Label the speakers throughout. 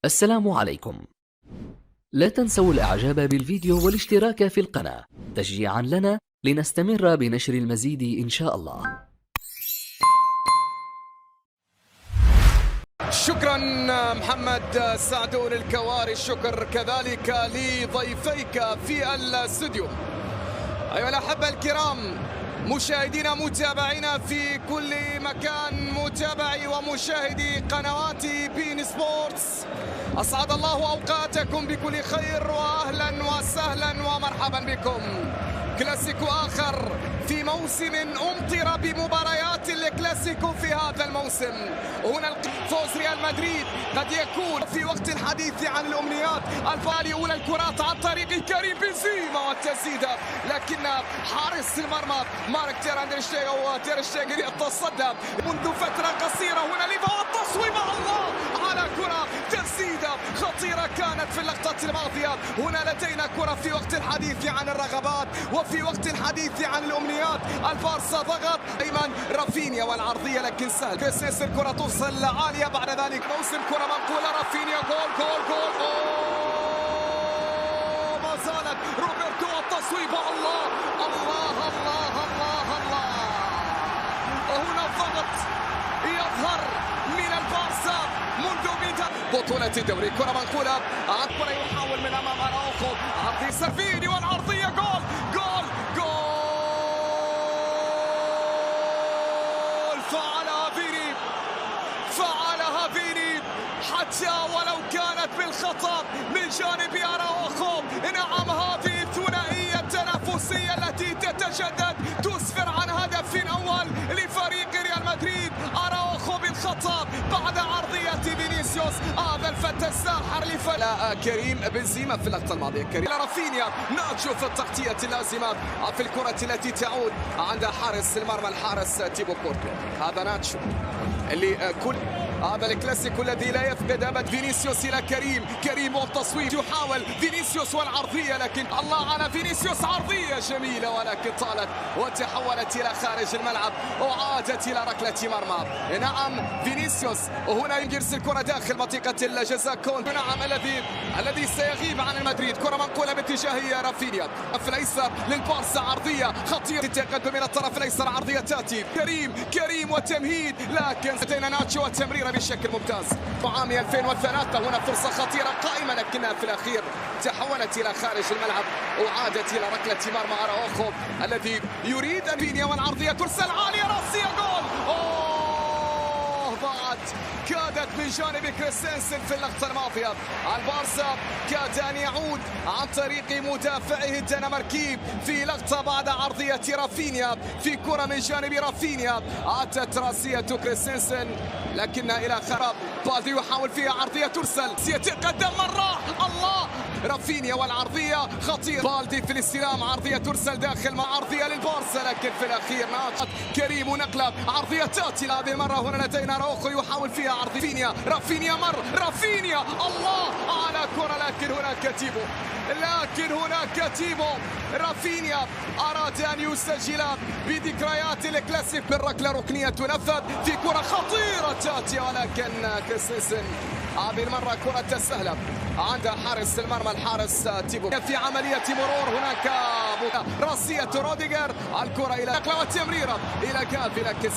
Speaker 1: السلام عليكم. لا تنسوا الإعجاب بالفيديو والاشتراك في القناة تشجيعا لنا لنستمر بنشر المزيد إن شاء الله.
Speaker 2: شكرا محمد سعدون الكواري، الشكر كذلك لضيفيك في الاستوديو. أيها الأحبة الكرام، مشاهدينا متابعينا في كل مكان، متابعي ومشاهدي قنوات بين سبورتس، أسعد الله أوقاتكم بكل خير وأهلا وسهلا ومرحبا بكم. كلاسيكو آخر في موسم أمطر بمباريات الكلاسيكو في هذا الموسم. هنا فوز ريال مدريد قد يكون في وقت الحديث عن الأمنيات. الفالي أولى الكرات عن طريق كريم بنزيما والتسديدة، لكن حارس المرمى مارك تير شتيجن يتصدى منذ فترة قصيرة. هنا ليفا والتصويب، الله على كرة تسديدة خطيرة كانت في اللقطة الماضية. هنا لدينا كرة في وقت الحديث عن الرغبات وفي وقت الحديث عن الأمنيات. البارسا ضغط أيمن رافينيا والعرضية لكن سهل كيسيس، الكرة توصل عالية. بعد ذلك موسم كرة منقولة، رافينيا جول جول جول ما زالت روبرتو والتصويب، الله الله الله الله الله. وهنا الضغط يظهر من البارسا منذ بداية بطولة الدوري. كرة منقولة، الكرة يحاول من أمام أراوخو، عرضي سيرفيني والعرضية جول جول جول. فعلها فيني حتى ولو كانت بالخطأ من جانب أراوخو. نعم، هذه الثنائية التنافسية التي تتجدد تسفر عن هدف أول لفريق ريال مدريد. أراوخو بالخطأ بعد عرضية فينيسيوس، هذا الفتى الساحر لفلا كريم بنزيما في اللقطة الماضية. كريم رافينيا ناتشو في التغطية اللازمة في الكرة التي تعود عند حارس المرمى الحارس تيبو كورتوا. هذا ناتشو اللي كل هذا الكلاسيكو الذي لا يفقد أبد. فينيسيوس إلى كريم والتصويب، يحاول فينيسيوس والعرضية، لكن الله على فينيسيوس، عرضية جميلة ولكن طالت وتحولت إلى خارج الملعب وعادت إلى ركلة مرمى. نعم فينيسيوس، وهنا يرسل الكرة داخل منطقة الجزاء كون. نعم الذي سيغيب عن المدريد. كرة منقولة باتجاه رافينيا، الطرف الأيسر للبارسا، عرضية خطيرة التقدم من الطرف الأيسر، عرضية تأتي كريم وتمهيد، لكن لدينا ناتشو والتمريرة بشكل ممتاز. عام 2003 هنا فرصة خطيرة قائمة، لكنها في الأخير تحولت إلى خارج الملعب وعادت إلى ركلة مرمى أراوخو الذي يريد فينيا، والعرضية ترسل عالية رأسية جول. ضاعت، كادت من جانب كريستنسن في اللقطة الماضية. البارسا كاد أن يعود عن طريق مدافعه الدنماركي في لقطة بعد عرضية رافينيا، في كرة من جانب رافينيا أتت راسية كريستنسن لكنها إلى خراب. بالدي يحاول فيها، عرضية ترسل، يتقدم مرة، الله رافينيا والعرضية خطير. بالدي في الاستلام، عرضية ترسل داخل مع عرضية للبارسا، لكن في الأخير ناجح كريم ونقلة، عرضية تأتي هذه المرة. هنا لدينا أراوخو يحاول فيها، عرضية رافينيا رافينيا الله على كرة، لكن هناك تيبو رافينيا أراد أن يسجل بذكريات الكلاسيك بالركلة ركنية تنفذ في كرة خطيرة تأتي، ولكن كريستنسن هذه المرة كرة سهلة عند حارس المرمى الحارس تيبو. في عملية مرور هناك راسية روديجر، الكرة إلى نقلة والتمريرة إلى جافي، لكن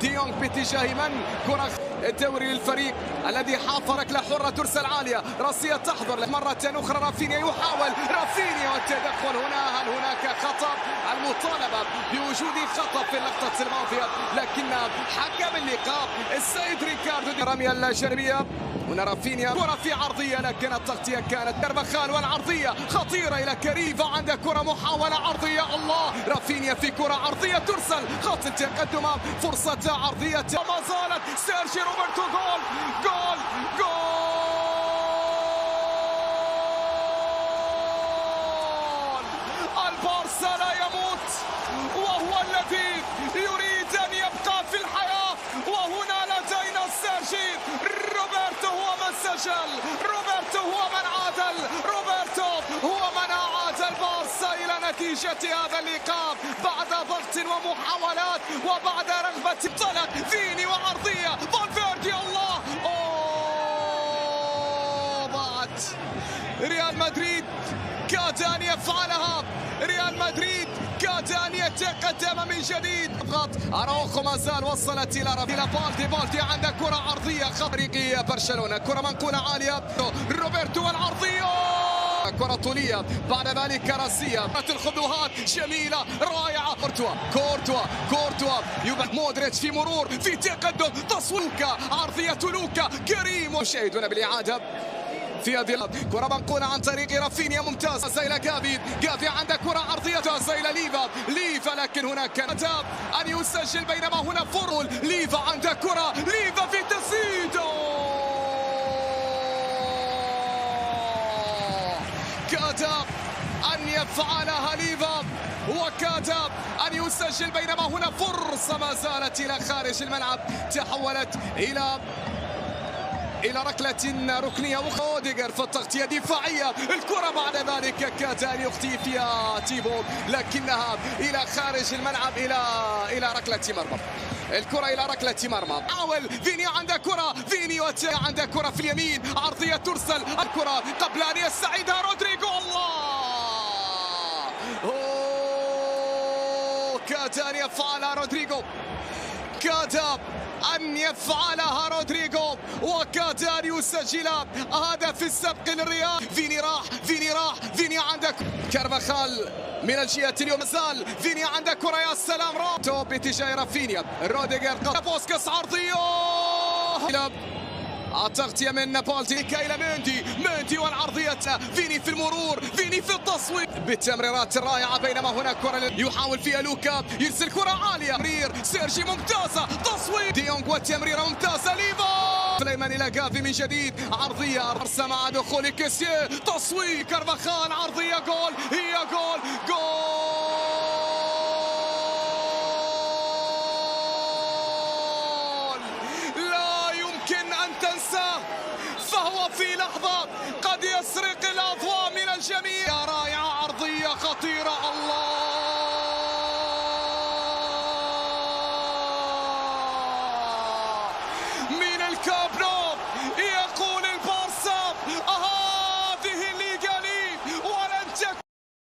Speaker 2: ديونغ باتجاه من كرة الدوري للفريق الذي حاط ركلة حرة ترسل عالية، راسية تحضر مرة أخرى. رافينيا يحاول، رافينيا والتدخل هنا. هل هناك خطأ؟ المطالبة بوجود خطأ في اللقطة الماضية، لكن حكم اللقاء السيد ريكاردو رمية الجانبية. هنا رافينيا كرة في عرضية، لكن التغطية كانت كارفاخال، والعرضية خطيرة إلى كريم. عند كرة محاولة عرضية، الله رافينيا في كرة عرضية ترسل، خط التقدم، فرصة عرضية وما زالت سيرجي روبرتو. جول جول جول. البارسا لا يموت، وهو الذي يريد أن يبقى في الحياة. وهنا لدينا سيرجي روبرتو هو من سجل، روبرتو هو من عادل، روبرتو هو من أعاد البارسا إلى نتيجة هذا اللقاء بعد ضغط ومحاولات وبعد رغبة طلب فيني وعرضية فالفيردي. الله انتهت. ريال مدريد كاد أن يفعلها، ريال مدريد كاد أن يتقدم من جديد. فقط أراوخو ما زال وصلت إلى بالدي عنده كرة عرضية خارجية برشلونة، كرة منقولة عالية، روبرتو العرضية، كرة طولية، بعد ذلك راسية، الخطوات جميلة رائعة. كورتوا يبقى مودريتش في مرور، في تقدم، تصويكا عرضية لوكا كريم، وشاهدون بالإعادة في هذه كرة منقولة عن طريق رافينيا، ممتاز زي جافي عنده كرة عرضية زي ليفا، لكن هناك أتاب أن يسجل، بينما هنا فرول ليفا عنده كرة، ليفا في تسديد، كاد أن يفعلها ليفا وكاد أن يسجل، بينما هنا فرصة ما زالت إلى خارج الملعب، تحولت إلى ركلة ركنية. أوديغر في التغطية دفاعية، الكرة بعد ذلك كاد أن يخطي فيها تيبو، لكنها إلى خارج الملعب، إلى ركلة مرمى. الكرة إلى ركلة مرمى، حاول فيني عنده كرة، عنده كرة في اليمين، عرضية ترسل، الكرة قبل أن يستعيدها رودريغو، كاد أن يفعلها رودريغو، كاد أن يفعلها رودريغو، وكاد أن يسجل هدف السبق للريال. فيني عندك كارفاخال من الجهة اليوم، مازال فيني عندك كرة، يا سلام، توب باتجاه رافينيا، روديغر بوسكاس عرضية، التغطية من بالدي إلى مندي والعرضية، فيني في المرور، فيني في التصويب بالتمريرات الرائعة، بينما هناك كرة يحاول فيها لوكا، يرسل كرة عالية، سيرجي ممتازة، تصويب ديونغ والتمريرة ممتازة، ليفا سليمان إلى جافي من جديد، عرضية مع دخول كيسيه، تصويب كارفاخال، عرضية، جول، هي جول.